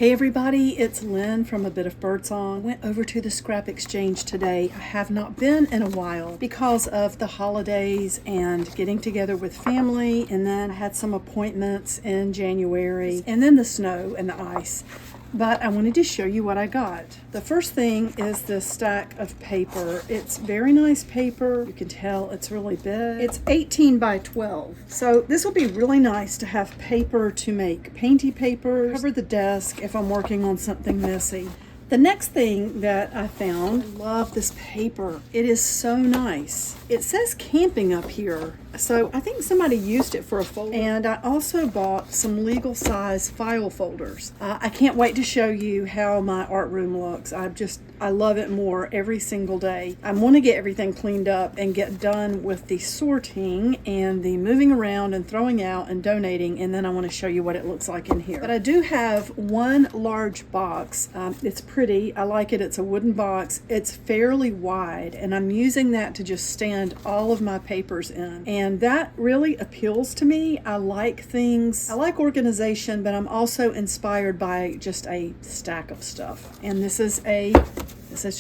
Hey everybody, it's Lynn from A Bit of Birdsong. Went over to the scrap exchange today. I have not been in a while because of the holidays and getting together with family, and then I had some appointments in January, and then the snow and the ice. But I wanted to show you what I got. The first thing is this stack of paper. It's very nice paper. You can tell it's really big. It's 18 by 12. So this will be really nice to have paper to make painty papers, cover the desk if I'm working on something messy. The next thing that I found, I love this paper. It is so nice. It says camping up here. So I think somebody used it for a folder. And I also bought some legal size file folders. I can't wait to show you how my art room looks. I love it more every single day. I want to get everything cleaned up and get done with the sorting and the moving around and throwing out and donating. And then I want to show you what it looks like in here. But I do have one large box. It's pretty. I like it. It's a wooden box. It's fairly wide, and I'm using that to just stand all of my papers in. And that really appeals to me. I like things. I like organization, but I'm also inspired by just a stack of stuff. And this is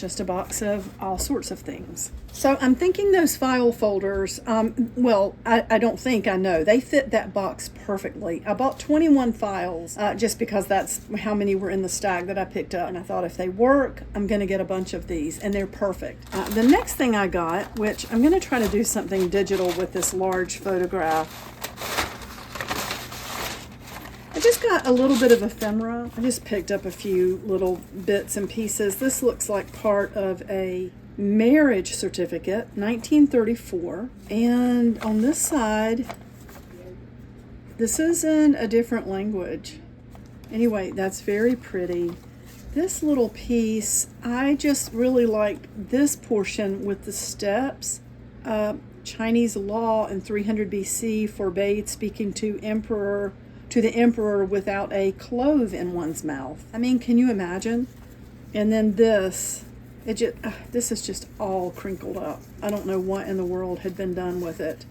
just a box of all sorts of things. So I'm thinking those file folders, I don't think, I know. They fit that box perfectly. I bought 21 files just because that's how many were in the stack that I picked up. And I thought if they work, I'm going to get a bunch of these, and they're perfect. The next thing I got, which I'm going to try to do something digital with this large photograph. I just got a little bit of ephemera. I just picked up a few little bits and pieces. This looks like part of a marriage certificate, 1934. And on this side, this is in a different language. Anyway, that's very pretty. This little piece, I just really like this portion with the steps. Chinese law in 300 BC forbade speaking to the emperor without a clove in one's mouth. I mean, can you imagine? And then this is just all crinkled up. I don't know what in the world had been done with it.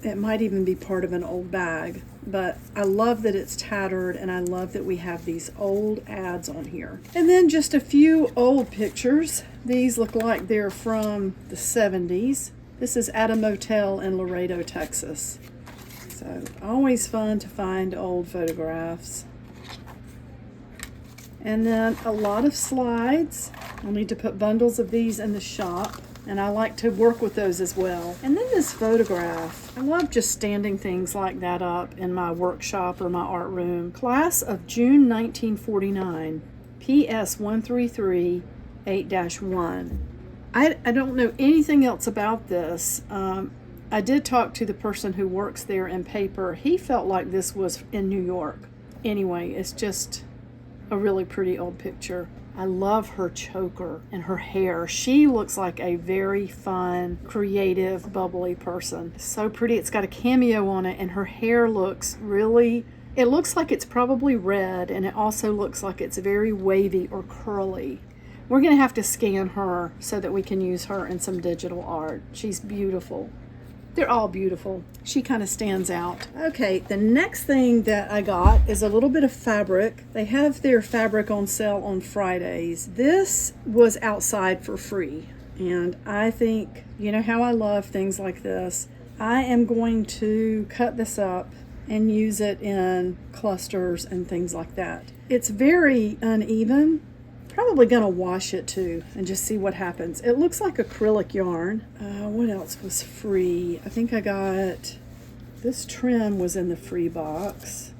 It might even be part of an old bag, but I love that it's tattered, and I love that we have these old ads on here. And then just a few old pictures. These look like they're from the 70s. This is at a motel in Laredo, Texas. So always fun to find old photographs. And then a lot of slides. I'll need to put bundles of these in the shop, and I like to work with those as well. And then this photograph. I love just standing things like that up in my workshop or my art room. Class of June 1949, PS 133 8-1. I don't know anything else about this. I did talk to the person who works there in paper. He felt like this was in New York. Anyway, it's just a really pretty old picture. I love her choker and her hair. She looks like a very fun, creative, bubbly person. So pretty. It's got a cameo on it, and her hair looks it looks like it's probably red, and it also looks like it's very wavy or curly. We're going to have to scan her so that we can use her in some digital art. She's beautiful. They're all beautiful. She kind of stands out. Okay, the next thing that I got is a little bit of fabric. They have their fabric on sale on Fridays. This was outside for free, and I think, you know how I love things like this. I am going to cut this up and use it in clusters and things like that. It's very uneven. Probably gonna wash it too and just see what happens. It looks like acrylic yarn. What else was free? I think I got this trim was in the free box.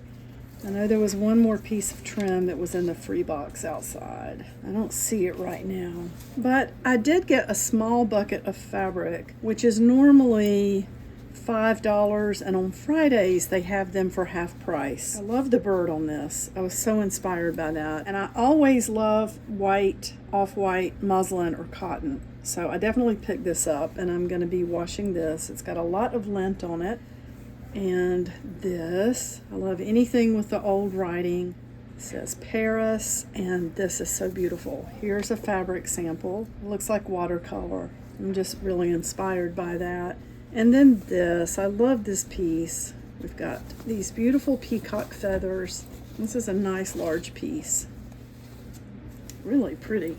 I know there was one more piece of trim that was in the free box outside. I don't see it right now, but I did get a small bucket of fabric, which is normally $5, and on Fridays they have them for half price. I love the bird on this. I was so inspired by that, and I always love white, off-white muslin or cotton, so I definitely picked this up, and I'm going to be washing this. It's got a lot of lint on it. And this, I love anything with the old writing. It says Paris, and this is so beautiful. Here's a fabric sample. It looks like watercolor. I'm just really inspired by that. And then this, I love this piece. We've got these beautiful peacock feathers This is a nice large piece. Really pretty.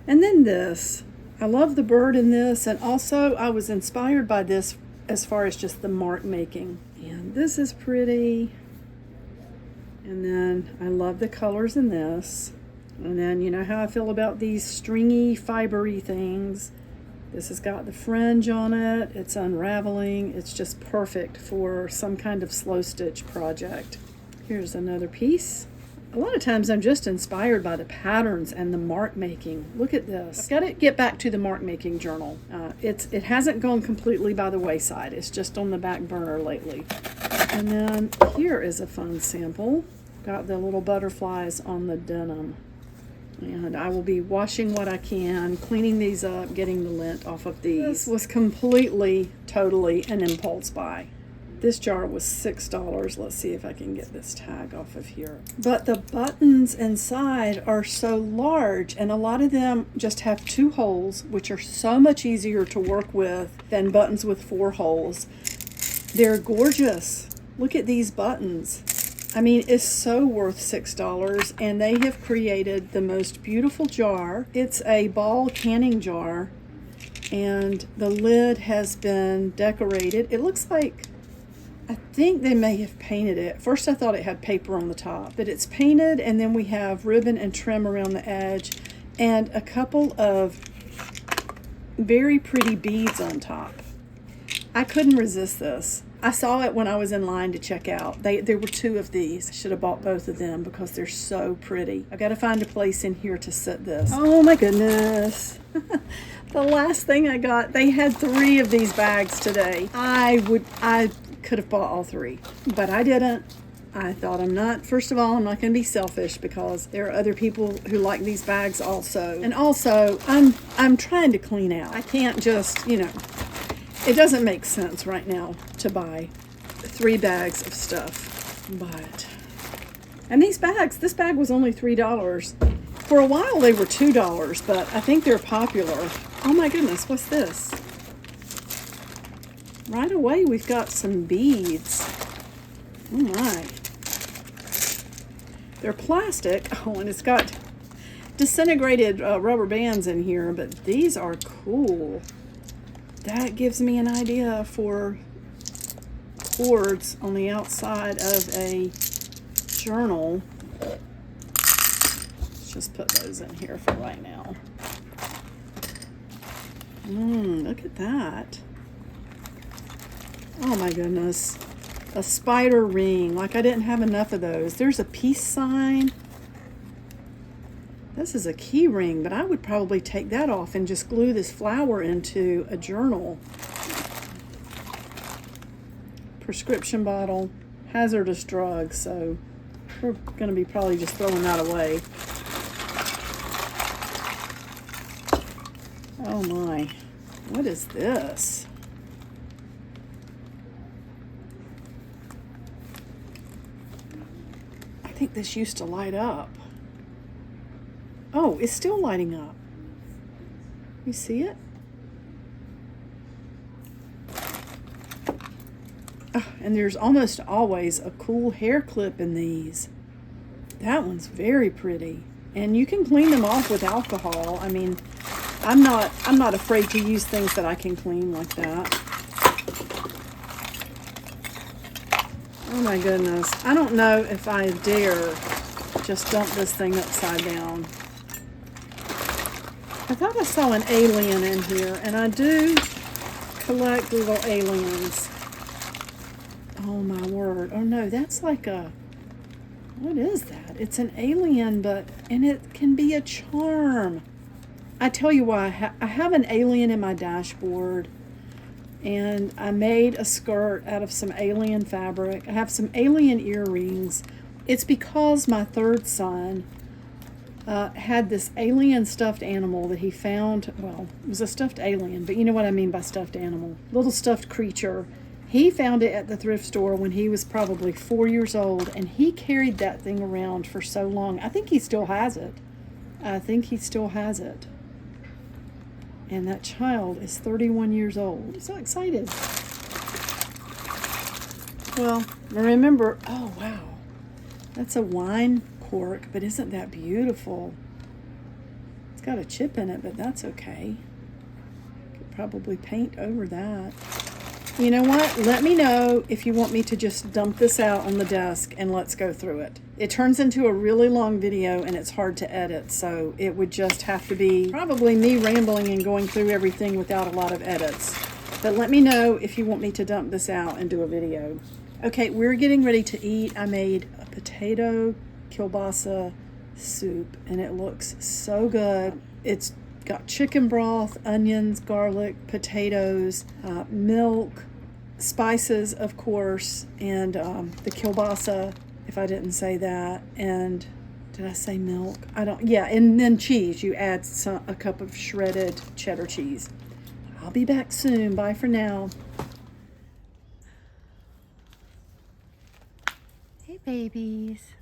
And then this. I love the bird in this, and also I was inspired by this as far as just the mark making. And this is pretty. And then I love the colors in this. And then you know how I feel about these stringy, fibery things. This has got the fringe on it. It's unraveling. It's just perfect for some kind of slow stitch project. Here's another piece. A lot of times I'm just inspired by the patterns and the mark making. Look at this. I've got to get back to the mark making journal. It hasn't gone completely by the wayside. It's just on the back burner lately. And then here is a fun sample. Got the little butterflies on the denim. And I will be washing what I can, cleaning these up, getting the lint off of these. This was completely, totally an impulse buy. This jar was $6. Let's see if I can get this tag off of here. But the buttons inside are so large, and a lot of them just have 2 holes, which are so much easier to work with than buttons with 4 holes. They're gorgeous. Look at these buttons. I mean, it's so worth $6, and they have created the most beautiful jar. It's a ball canning jar, and the lid has been decorated. It looks like, I think they may have painted it. At first I thought it had paper on the top, but it's painted, and then we have ribbon and trim around the edge, and a couple of very pretty beads on top. I couldn't resist this. I saw it when I was in line to check out. There were 2 of these. I should have bought both of them because they're so pretty. I've got to find a place in here to sit this. Oh my goodness. The last thing I got, they had 3 of these bags today. I could have bought all 3, but I didn't. I thought first of all, I'm not going to be selfish because there are other people who like these bags also. And also, I'm trying to clean out. I can't just, it doesn't make sense right now to buy 3 bags of stuff. And these bags, this bag was only $3. For a while they were $2, but I think they're popular. Oh my goodness, what's this? Right away we've got some beads. Oh my. They're plastic. Oh, and it's got disintegrated rubber bands in here, but these are cool. That gives me an idea for cords on the outside of a journal. Let's just put those in here for right now. Look at that. Oh my goodness. A spider ring. Like I didn't have enough of those. There's a peace sign. This is a key ring, but I would probably take that off and just glue this flower into a journal. Prescription bottle, hazardous drug, so we're going to be probably just throwing that away. Oh my, what is this? I think this used to light up. Oh, it's still lighting up. You see it? Oh, and there's almost always a cool hair clip in these. That one's very pretty. And you can clean them off with alcohol. I mean, I'm not afraid to use things that I can clean like that. Oh my goodness. I don't know if I dare just dump this thing upside down. I thought I saw an alien in here, and I do collect little aliens. Oh my word. Oh no, that's like a, what is that? It's an alien, and it can be a charm. I tell you why, I have an alien in my dashboard, and I made a skirt out of some alien fabric. I have some alien earrings. It's because my 3rd son had this alien stuffed animal that he found. Well, it was a stuffed alien, but you know what I mean by stuffed animal. Little stuffed creature. He found it at the thrift store when he was probably 4 years old, and he carried that thing around for so long. I think he still has it. And that child is 31 years old. I'm so excited. Well, remember, oh wow. That's a wine cork, but isn't that beautiful? It's got a chip in it, but that's okay. Could probably paint over that. You know what? Let me know if you want me to just dump this out on the desk and let's go through it. It turns into a really long video and it's hard to edit, so it would just have to be probably me rambling and going through everything without a lot of edits. But let me know if you want me to dump this out and do a video. Okay, we're getting ready to eat. I made a potato kielbasa soup and it looks so good. It's got chicken broth, onions, garlic, potatoes, milk, spices, of course, and the kielbasa, if I didn't say that. And did I say milk? I don't. Yeah, and then cheese. You add a cup of shredded cheddar cheese. I'll be back soon. Bye for now. Hey, babies.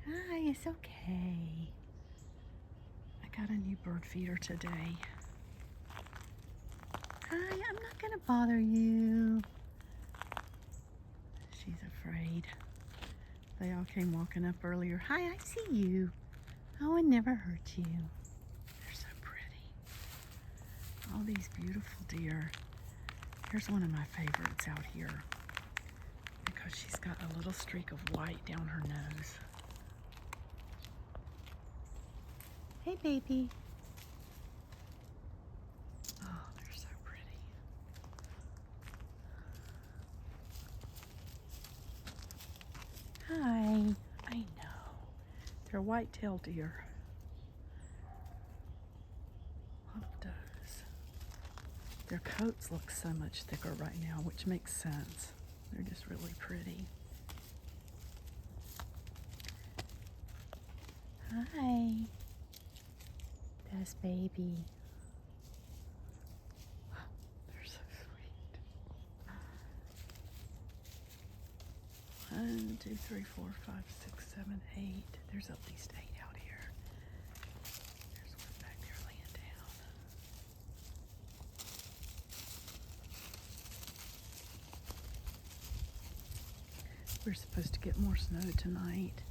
Hi, it's okay. I got a new bird feeder today. Hi, I'm not gonna bother you. She's afraid. They all came walking up earlier. Hi, I see you. Oh, I never hurt you. They're so pretty. All these beautiful deer. Here's one of my favorites out here because she's got a little streak of white down her nose. Hey, baby. Oh, they're so pretty. Hi. I know. They're white-tailed deer. Love those. Their coats look so much thicker right now, which makes sense. They're just really pretty. Hi. That's baby. They're so sweet. 1, 2, 3, 4, 5, 6, 7, 8. There's at least 8 out here. There's one back there laying down. We're supposed to get more snow tonight.